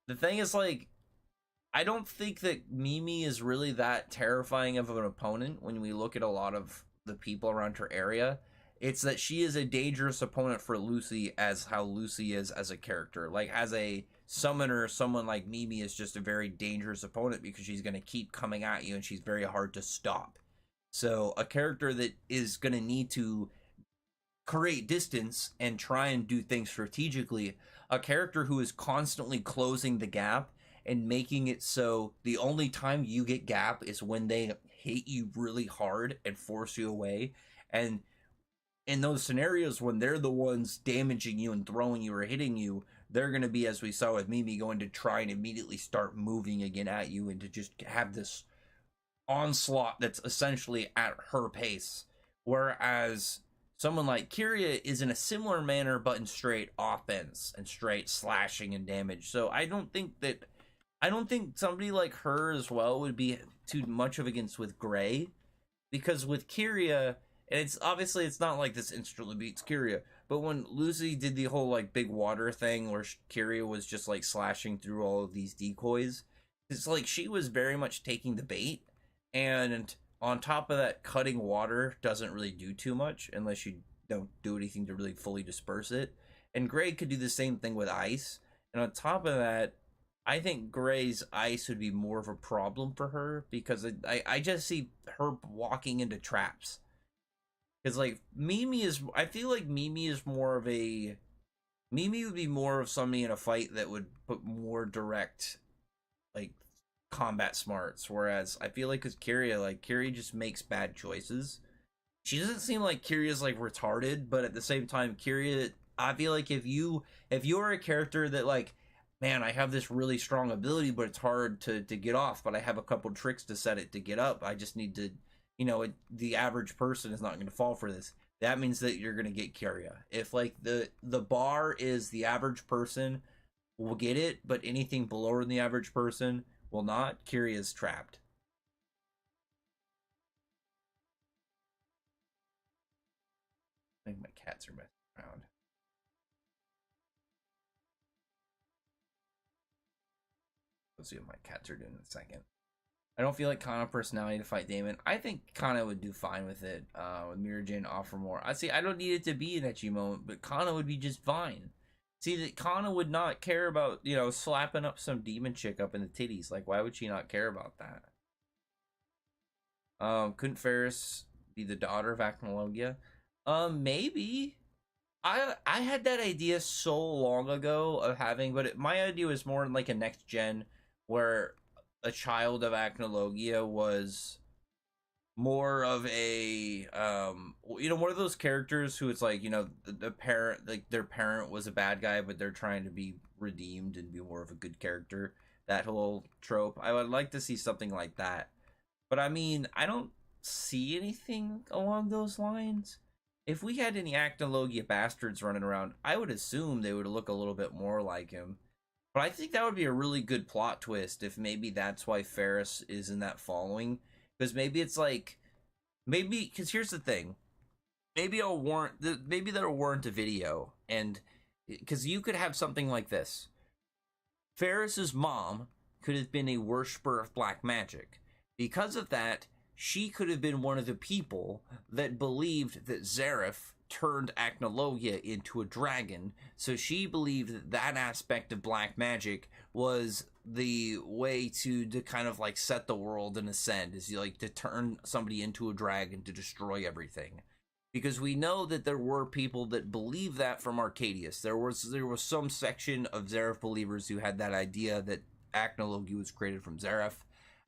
The thing is, like, I don't think that Mimi is really that terrifying of an opponent when we look at a lot of the people around her area. It's that she is a dangerous opponent for Lucy, as how Lucy is as a character. Like, as a summoner, someone like Mimi is just a very dangerous opponent because she's going to keep coming at you and she's very hard to stop. So, a character that is going to need to create distance and try and do things strategically, a character who is constantly closing the gap and making it so the only time you get gap is when they hit you really hard and force you away. And in those scenarios when they're the ones damaging you and throwing you or hitting you, they're going to be, as we saw with Mimi, going to try and immediately start moving again at you and to just have this onslaught that's essentially at her pace. Whereas someone like Kyria is in a similar manner, but in straight offense and straight slashing and damage. So I don't think somebody like her as well would be too much of against with Gray, because with Kyria, and it's obviously it's not like this instantly beats Kyria, but when Lucy did the whole like big water thing where Kyria was just like slashing through all of these decoys, it's like she was very much taking the bait, and on top of that, cutting water doesn't really do too much unless you don't do anything to really fully disperse it. And Gray could do the same thing with ice. And on top of that, I think Gray's ice would be more of a problem for her, because I just see her walking into traps. Because like I feel like Mimi would be more of somebody in a fight that would put more direct like combat smarts, whereas I feel like with Kyria just makes bad choices. She doesn't seem like Kyria's like retarded, but at the same time, Kyria, I feel like if you're a character that like, man, I have this really strong ability, but it's hard to get off, but I have a couple tricks to set it to get up. I just need to, the average person is not going to fall for this. That means that you're going to get Kyria. If like the bar is the average person will get it, but anything below the average person will not, Kyria's trapped. I think my cats are messing around. Let's see what my cats are doing in a second. I don't feel like Kana personality to fight Damon. I think Kana would do fine with it. With Mirajin offer more. I don't need it to be an ecchi moment, but Kana would be just fine. See, that Kana would not care about, slapping up some demon chick up in the titties. Like, why would she not care about that? Couldn't Ferris be the daughter of Acnologia? Maybe. I had that idea so long ago of having, but my idea was more like a next gen, where a child of Acnologia was more of a one of those characters who it's like, the parent, like their parent was a bad guy but they're trying to be redeemed and be more of a good character. That whole trope, I would like to see something like that. But I mean, I don't see anything along those lines. If we had any Acnologia bastards running around, I would assume they would look a little bit more like him. But I think that would be a really good plot twist if maybe that's why Ferris is in that following. Because maybe it's like, because here's the thing. Maybe that'll warrant a video. And because you could have something like this. Ferris's mom could have been a worshiper of black magic. Because of that, she could have been one of the people that believed that Zareth turned Acnologia into a dragon. So she believed that that aspect of black magic was the way to kind of like set the world and ascend, is like to turn somebody into a dragon to destroy everything. Because we know that there were people that believe that from Arcadius. There was some section of Zareth believers who had that idea that Acnologia was created from Zareth,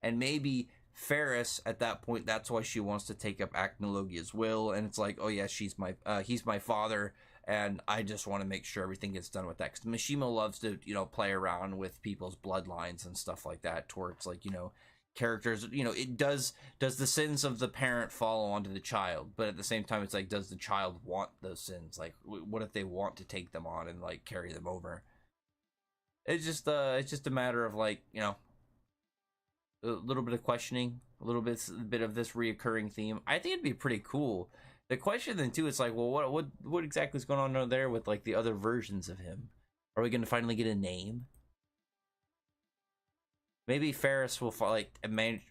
and maybe Ferris at that point, that's why she wants to take up Acnologia's will, and it's like, oh yeah, he's my father, and I just want to make sure everything gets done with that. Because Mishima loves to play around with people's bloodlines and stuff like that, towards like characters. It does the sins of the parent fall onto the child, but at the same time, it's like, does the child want those sins? Like, what if they want to take them on and like carry them over? It's just a matter of like a little bit of questioning, a little bit of this reoccurring theme. I think it'd be pretty cool. The question then too is like, well, what exactly is going on over there with like the other versions of him? Are we going to finally get a name? Maybe Ferris will like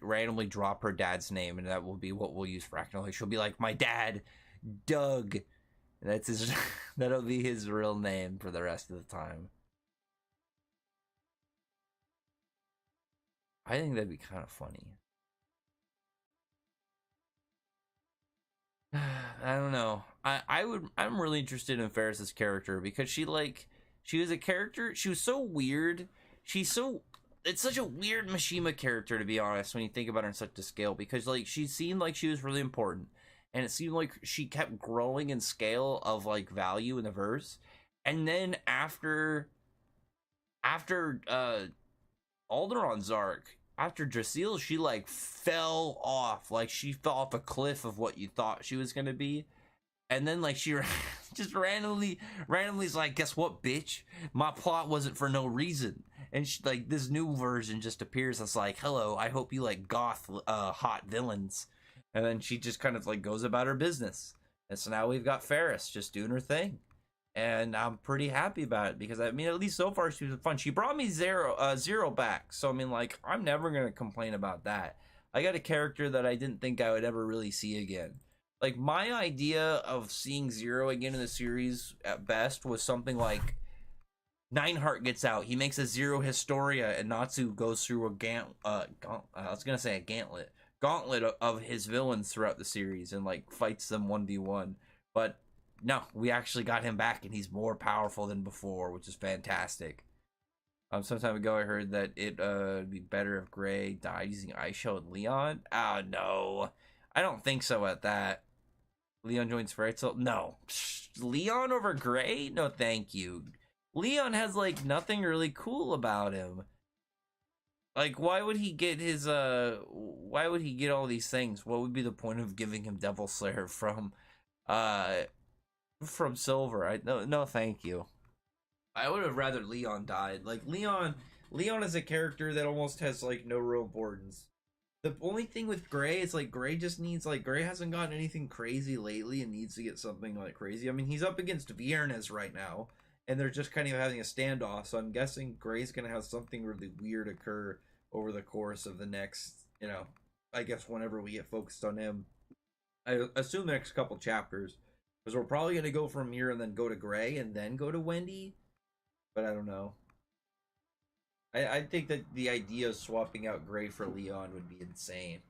randomly drop her dad's name, and that will be what we'll use for Acnologia. She'll be like, my dad, Doug. That's his. That'll be his real name for the rest of the time. I think that'd be kind of funny. I don't know. I'm really interested in Ferris's character because she was a character. She was so weird. It's such a weird Mishima character, to be honest, when you think about her on such a scale, because like she seemed like she was really important, and it seemed like she kept growing in scale of like value in the verse, and then after Alderon's arc, after Drasil, she like fell off. Like she fell off a cliff of what you thought she was gonna be. And then like she just randomly's like, guess what, bitch? My plot wasn't for no reason. And she, like, this new version just appears as like, hello, I hope you like goth hot villains. And then she just kind of like goes about her business. And so now we've got Ferris just doing her thing. And I'm pretty happy about it because I mean, at least so far she was fun. She brought me Zero back, so I mean, like, I'm never gonna complain about that. I got a character that I didn't think I would ever really see again. Like, my idea of seeing Zero again in the series at best was something like Nineheart gets out, he makes a Zero Historia, and Natsu goes through I was gonna say a gauntlet of his villains throughout the series and like fights them 1v1, but no, we actually got him back, and he's more powerful than before, which is fantastic. Some time ago, I heard that it'd be better if Gray died using Ice Shell and Leon. Ah, no, I don't think so. At that, Leon joins Freitel. No, Leon over Gray? No, thank you. Leon has like nothing really cool about him. Like, why would he get his Why would he get all these things? What would be the point of giving him Devil Slayer from Silver? No, thank you. I would have rather Leon died. Like, Leon is a character that almost has like no real importance. The only thing with Gray is like Gray just needs, like, Gray hasn't gotten anything crazy lately and needs to get something like crazy. I mean, he's up against Viernes right now, and they're just kind of having a standoff. So I'm guessing Gray's gonna have something really weird occur over the course of the next, I guess whenever we get focused on him. I assume the next couple chapters. Because we're probably going to go from here and then go to Gray and then go to Wendy. but I don't know. I think that the idea of swapping out Gray for Leon would be insane.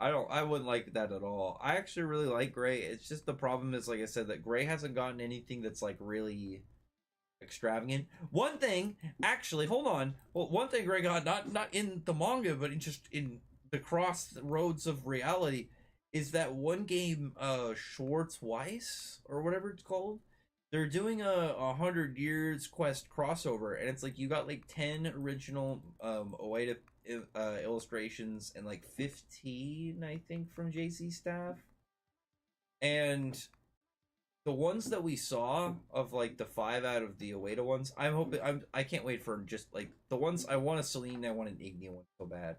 I wouldn't like that at all. I actually really like Gray. It's just the problem is, like I said, that Gray hasn't gotten anything that's like really extravagant. One thing, actually, hold on. Well, one thing Gray got, not in the manga, but just in the crossroads of reality, is that one game, Schwartz Weiss or whatever it's called. They're doing a 100 years quest crossover, and it's like you got like 10 original Oeda illustrations and like 15, I think, from JC staff. And the ones that we saw of like the 5 out of the Oeda ones, I'm hoping I can't wait for just like the ones I want a Celine, I want an Ignia one so bad.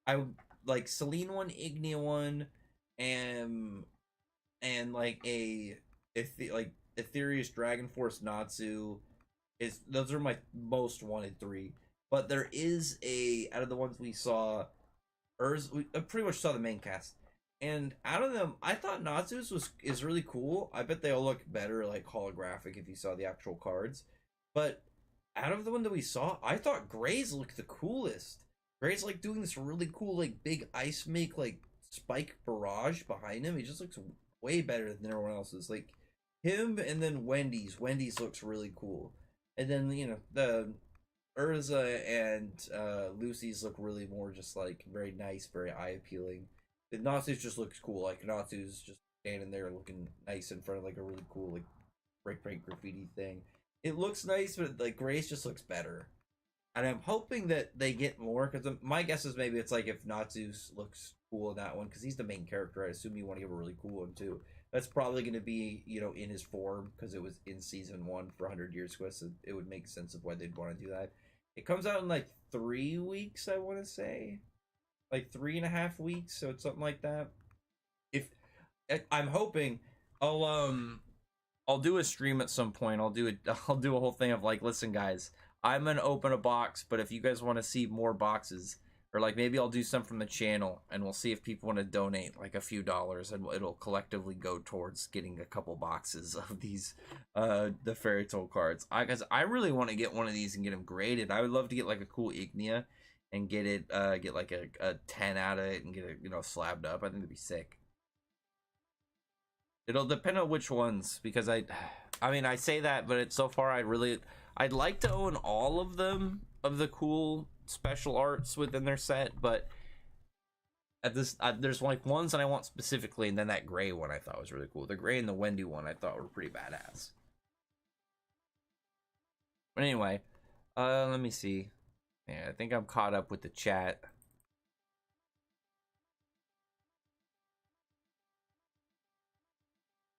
I like Celine one, Ignia one, and like like Ethereus Dragon Force Natsu is those are my most wanted 3. But there is a out of the ones we saw, we pretty much saw the main cast, and out of them, I thought Natsu's is really cool. I bet they all look better like holographic if you saw the actual cards. But out of the one that we saw, I thought Gray's looked the coolest. Gray's like doing this really cool like big ice make like spike barrage behind him. He just looks way better than everyone else's. Like him and then Wendy's looks really cool. And then the Urza and Lucy's look really more just like very nice, very eye appealing. The Natsu's just looks cool. Like Natsu's just standing there looking nice in front of like a really cool like break graffiti thing. It looks nice, but like Grace just looks better. And I'm hoping that they get more, because my guess is maybe it's like if Natsu looks cool in that one, because he's the main character. I assume you want to give a really cool one too. That's probably going to be in his form, because it was in season 1 for 100 Years Quest. So it would make sense of why they'd want to do that. It comes out in like 3 weeks, I want to say, like 3.5 weeks. So it's something like that. If I'm hoping, I'll do a stream at some point. I'll do a whole thing of like, listen, guys, I'm gonna open a box, but if you guys want to see more boxes, or like maybe I'll do some from the channel, and we'll see if people want to donate like a few dollars, and it'll collectively go towards getting a couple boxes of these, the Fairy Tale cards. Because I really want to get one of these and get them graded. I would love to get like a cool Ignia, and get it, get like a 10 out of it, and get it, slabbed up. I think it'd be sick. It'll depend on which ones, because I mean, I say that, but it's so far I'd like to own all of them, of the cool special arts within their set, but at this there's like ones that I want specifically, and then that Gray one I thought was really cool. The Gray and the Wendy one I thought were pretty badass. But anyway, let me see. Yeah, I think I'm caught up with the chat.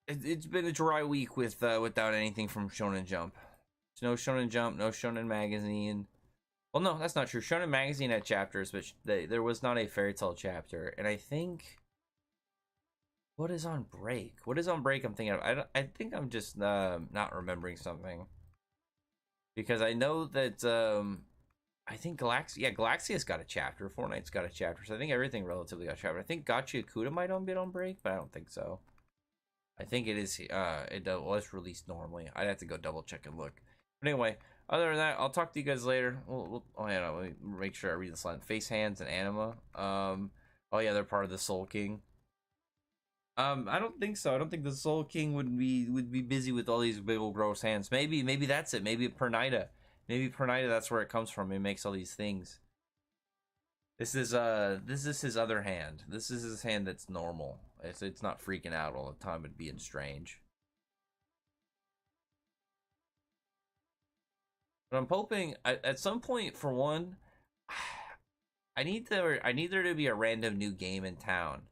It's been a dry week without anything from Shonen Jump. No Shonen Jump, no Shonen Magazine. Well, no, that's not true. Shonen Magazine had chapters, but there was not a Fairy Tale chapter. And I think, what is on break? What is on break? I'm thinking of. I think I'm just not remembering something, because I know that I think Galaxia's got a chapter. Fortnite's got a chapter. So I think everything relatively got a chapter. I think Gacha Akuta might own bit on break, but I don't think so. I think it is. It was released normally. I'd have to go double check and look. But anyway, other than that, I'll talk to you guys later. Oh yeah, no, let me make sure I read this line. Face, Hands, and Anima. Oh yeah, they're part of the Soul King. I don't think so. I don't think the Soul King would be busy with all these big old gross hands. Maybe that's it. Maybe Pernida. Maybe Pernida. That's where it comes from. He makes all these things. This is his other hand. This is his hand that's normal. It's not freaking out all the time and being strange. But I'm hoping at some point, for one, I need there to be a random new game in town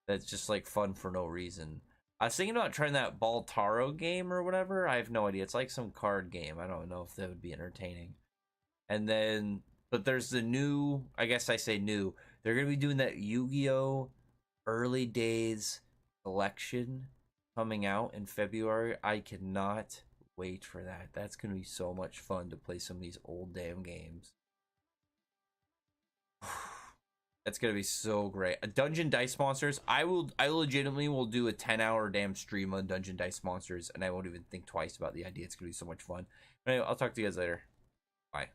that's just like fun for no reason. I was thinking about trying that Baltaro game or whatever. I have no idea. It's like some card game. I don't know if that would be entertaining. And then, but there's the new, I guess I say new, they're going to be doing that Yu-Gi-Oh! Early Days collection coming out in February. I cannot wait for that. That's going to be so much fun to play some of these old damn games. That's going to be so great. A Dungeon Dice Monsters. I legitimately will do a 10-hour damn stream on Dungeon Dice Monsters, and I won't even think twice about the idea. It's going to be so much fun. But anyway, I'll talk to you guys later. Bye.